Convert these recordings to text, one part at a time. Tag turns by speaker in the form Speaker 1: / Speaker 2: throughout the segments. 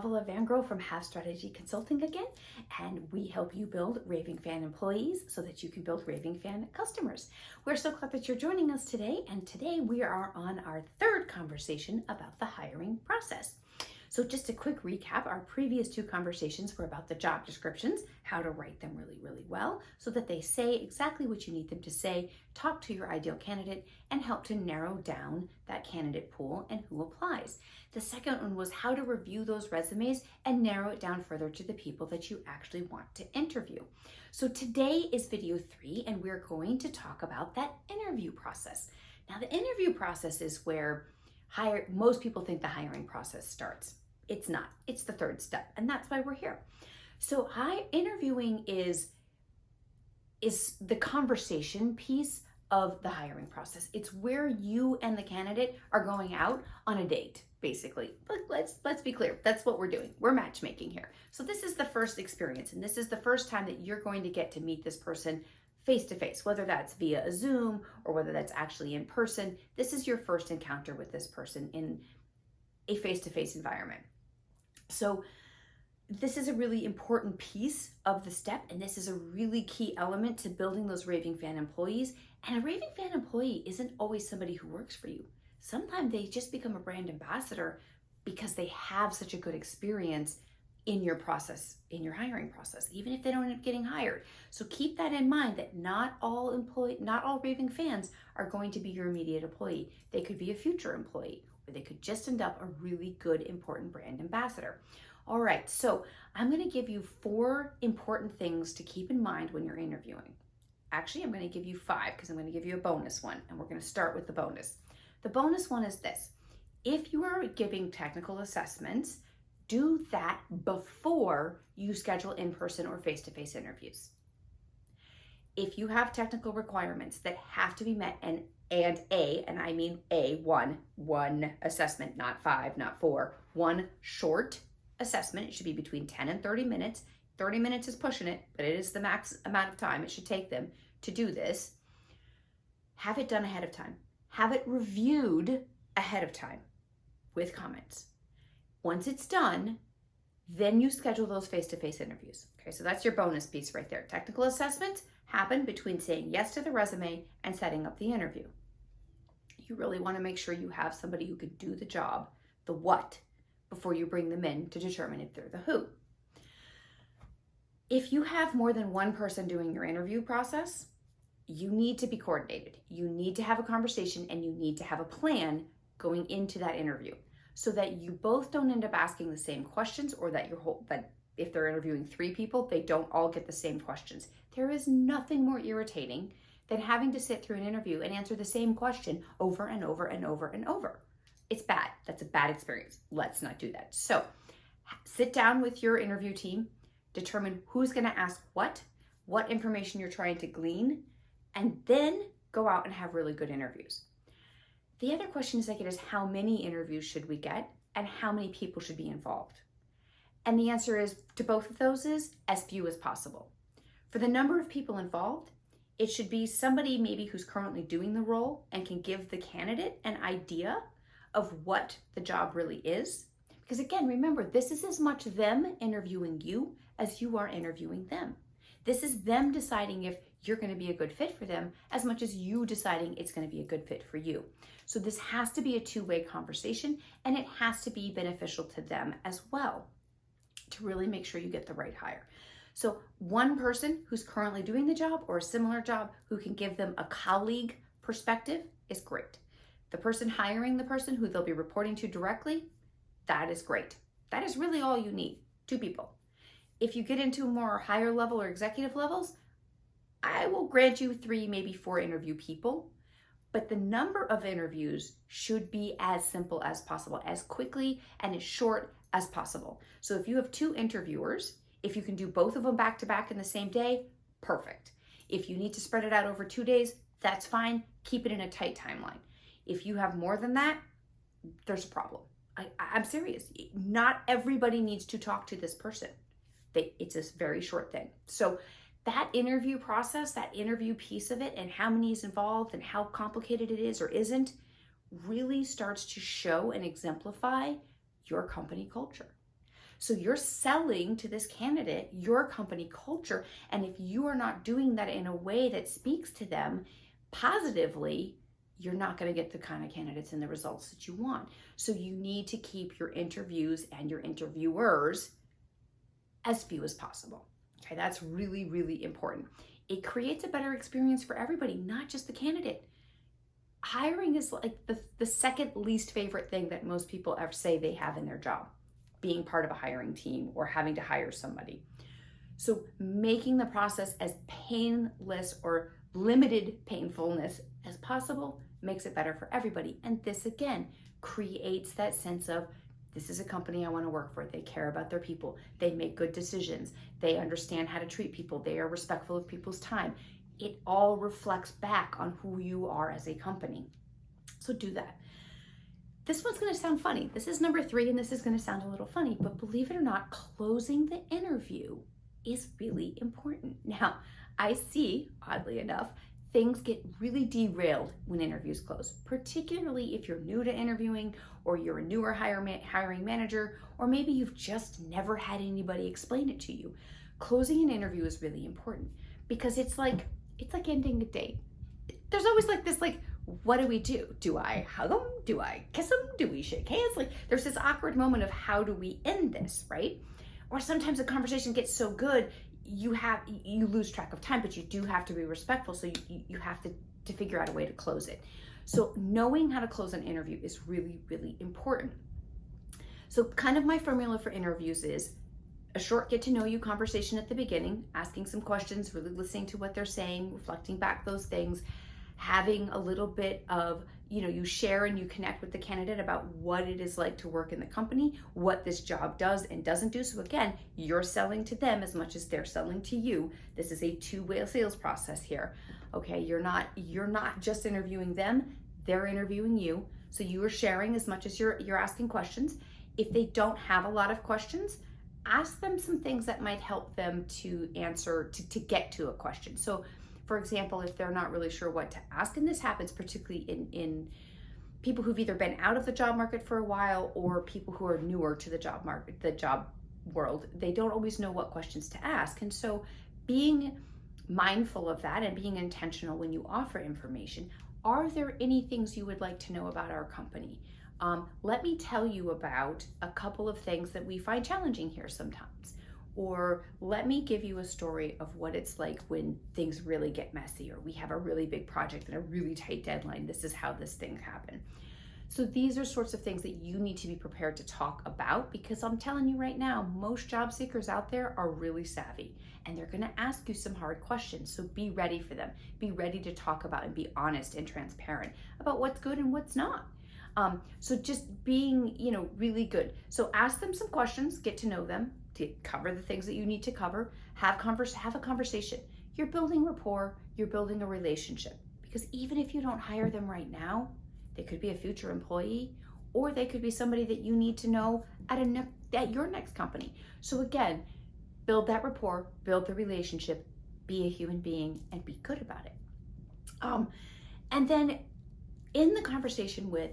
Speaker 1: Pavla Vangro from Have Strategy Consulting again, and we help you build raving fan employees so that you can build raving fan customers. We're so glad that you're joining us today, and today we are on our third conversation about the hiring process. So just a quick recap, our previous two conversations were about the job descriptions, how to write them really, really well so that they say exactly what you need them to say, talk to your ideal candidate, and help to narrow down that candidate pool and who applies. The second one was how to review those resumes and narrow it down further to the people that you actually want to interview. So today is video 3, and we're going to talk about that interview process. Now, the interview process is where most people think the hiring process starts. It's not. It's the third step, and that's why we're here. So interviewing is the conversation piece of the hiring process. It's where you and the candidate are going out on a date, basically. But let's be clear. That's what we're doing. We're matchmaking here. So this is the first experience, and this is the first time that you're going to get to meet this person face to face, whether that's via a Zoom or whether that's actually in person. This is your first encounter with this person in a face-to-face environment. So this is a really important piece of the step, and this is a really key element to building those raving fan employees. And a raving fan employee isn't always somebody who works for you. Sometimes they just become a brand ambassador because they have such a good experience in your process, in your hiring process, even if they don't end up getting hired. So keep that in mind, that not all raving fans are going to be your immediate employee. They could be a future employee, or they could just end up a really good, important brand ambassador. All right, so I'm going to give you 4 important things to keep in mind when you're interviewing. Actually, I'm going to give you 5 because I'm going to give you a bonus one, and we're going to start with the bonus. The bonus one is this. If you are giving technical assessments, do that before you schedule in-person or face-to-face interviews. If you have technical requirements that have to be met and I mean one assessment, not 5, not 4, one short assessment. It should be between 10 and 30 minutes. 30 minutes is pushing it, but it is the max amount of time it should take them to do this. Have it done ahead of time. Have it reviewed ahead of time with comments. Once it's done, then you schedule those face-to-face interviews. Okay, so that's your bonus piece right there. Technical assessments happen between saying yes to the resume and setting up the interview. You really want to make sure you have somebody who can do the job, the what, before you bring them in to determine if they're the who. If you have more than one person doing your interview process, you need to be coordinated. You need to have a conversation, and you need to have a plan going into that interview so that you both don't end up asking the same questions, or that if they're interviewing 3 people, they don't all get the same questions. There is nothing more irritating than having to sit through an interview and answer the same question over and over and over and over. It's bad. That's a bad experience. Let's not do that. So sit down with your interview team, determine who's going to ask what information you're trying to glean, and then go out and have really good interviews. The other questions I get is how many interviews should we get and how many people should be involved? And the answer is to both of those is as few as possible. For the number of people involved, it should be somebody maybe who's currently doing the role and can give the candidate an idea of what the job really is. Because again, remember, this is as much them interviewing you as you are interviewing them. This is them deciding if you're going to be a good fit for them as much as you deciding it's going to be a good fit for you. So this has to be a two-way conversation, and it has to be beneficial to them as well to really make sure you get the right hire. So one person who's currently doing the job or a similar job who can give them a colleague perspective is great. The person hiring the person who they'll be reporting to directly, that is great. That is really all you need, 2 people. If you get into more higher level or executive levels, I will grant you 3, maybe 4 interview people, but the number of interviews should be as simple as possible, as quickly and as short as possible. So if you have 2 interviewers, if you can do both of them back to back in the same day, perfect. If you need to spread it out over 2 days, that's fine. Keep it in a tight timeline. If you have more than that, there's a problem. I'm serious. Not everybody needs to talk to this person. It's a very short thing. So that interview process, that interview piece of it, and how many is involved and how complicated it is or isn't, really starts to show and exemplify your company culture. So you're selling to this candidate your company culture. And if you are not doing that in a way that speaks to them positively, you're not going to get the kind of candidates and the results that you want. So you need to keep your interviews and your interviewers as few as possible. Okay, that's really, really important. It creates a better experience for everybody, not just the candidate. Hiring is like the second least favorite thing that most people ever say they have in their job, being part of a hiring team or having to hire somebody. So making the process as painless or limited painfulness as possible makes it better for everybody. And this again creates that sense of, this is a company I want to work for. They care about their people. They make good decisions. They understand how to treat people. They are respectful of people's time. It all reflects back on who you are as a company. So do that. This one's going to sound funny. This is number 3, and this is going to sound a little funny, but believe it or not, closing the interview is really important. Now, I see, oddly enough, things get really derailed when interviews close, particularly if you're new to interviewing or you're a newer hiring manager, or maybe you've just never had anybody explain it to you. Closing an interview is really important because it's like ending a date. There's always like this, like, what do we do? Do I hug them? Do I kiss them? Do we shake hands? Like, there's this awkward moment of how do we end this, right? Or sometimes the conversation gets so good, you lose track of time, but you do have to be respectful. So you have to figure out a way to close it. So knowing how to close an interview is really, really important. So kind of my formula for interviews is a short get to know you conversation at the beginning, asking some questions, really listening to what they're saying, reflecting back those things, having a little bit of, you share and you connect with the candidate about what it is like to work in the company, what this job does and doesn't do. So again, you're selling to them as much as they're selling to you. This is a two-way sales process here. Okay, you're not just interviewing them, they're interviewing you. So you are sharing as much as you're asking questions. If they don't have a lot of questions, ask them some things that might help them to answer, to get to a question. So for example, if they're not really sure what to ask, and this happens particularly in people who've either been out of the job market for a while or people who are newer to the job market, the job world, they don't always know what questions to ask. And so being mindful of that and being intentional when you offer information, are there any things you would like to know about our company? Let me tell you about a couple of things that we find challenging here sometimes. Or let me give you a story of what it's like when things really get messy, or we have a really big project and a really tight deadline. This is how this thing happened. So these are sorts of things that you need to be prepared to talk about, because I'm telling you right now, most job seekers out there are really savvy and they're going to ask you some hard questions. So be ready for them. Be ready to talk about and be honest and transparent about what's good and what's not. So just being, really good. So ask them some questions, get to know them, to cover the things that you need to cover, have a conversation. You're building rapport, you're building a relationship, because even if you don't hire them right now, they could be a future employee, or they could be somebody that you need to know at your next company. So again, build that rapport, build the relationship, be a human being, and be good about it. And then in the conversation with,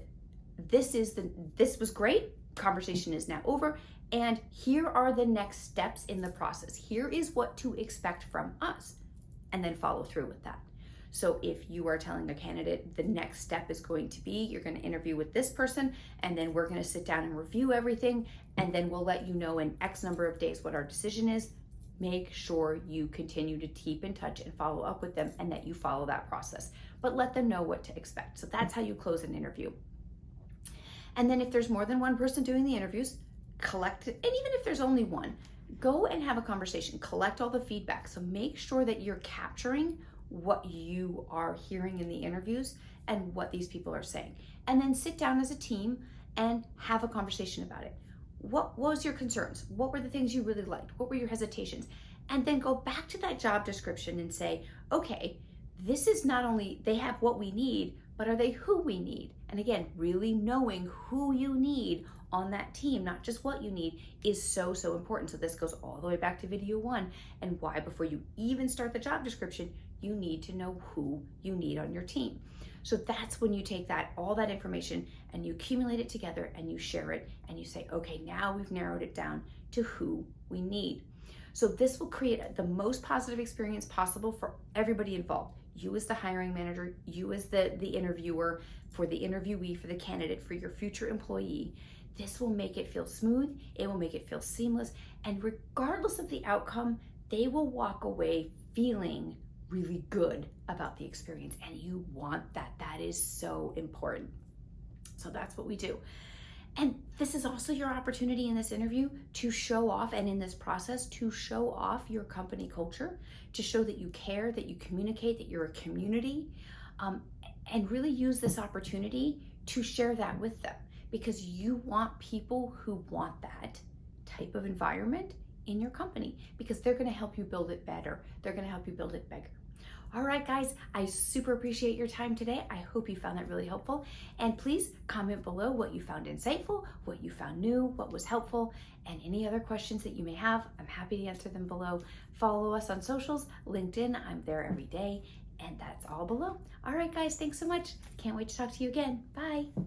Speaker 1: this was great, conversation is now over, and here are the next steps in the process. Here is what to expect from us, and then follow through with that. So if you are telling a candidate the next step is going to be, you're going to interview with this person, and then we're going to sit down and review everything, and then we'll let you know in X number of days what our decision is. Make sure you continue to keep in touch and follow up with them, and that you follow that process, but let them know what to expect. So that's how you close an interview. And then if there's more than one person doing the interviews, collect it. And even if there's only one, go and have a conversation, collect all the feedback. So make sure that you're capturing what you are hearing in the interviews and what these people are saying. And then sit down as a team and have a conversation about it. What was your concerns? What were the things you really liked? What were your hesitations? And then go back to that job description and say, okay, this is not only, they have what we need, but are they who we need? And again, really knowing who you need on that team, not just what you need, is so, so important. So this goes all the way back to video 1, and why before you even start the job description, you need to know who you need on your team. So that's when you take all that information and you accumulate it together and you share it and you say, okay, now we've narrowed it down. to who we need. So this will create the most positive experience possible for everybody involved. You as the hiring manager, you as the interviewer, for the interviewee, for the candidate, for your future employee. This will make it feel smooth, it will make it feel seamless, and regardless of the outcome, they will walk away feeling really good about the experience, and you want that. That is so important. So that's what we do. And this is also your opportunity in this interview to show off, and in this process, to show off your company culture, to show that you care, that you communicate, that you're a community, and really use this opportunity to share that with them, because you want people who want that type of environment in your company, because they're going to help you build it better. They're going to help you build it bigger. All right, guys, I super appreciate your time today. I hope you found that really helpful. And please comment below what you found insightful, what you found new, what was helpful, and any other questions that you may have. I'm happy to answer them below. Follow us on socials, LinkedIn, I'm there every day, and that's all below. All right, guys, thanks so much. Can't wait to talk to you again. Bye.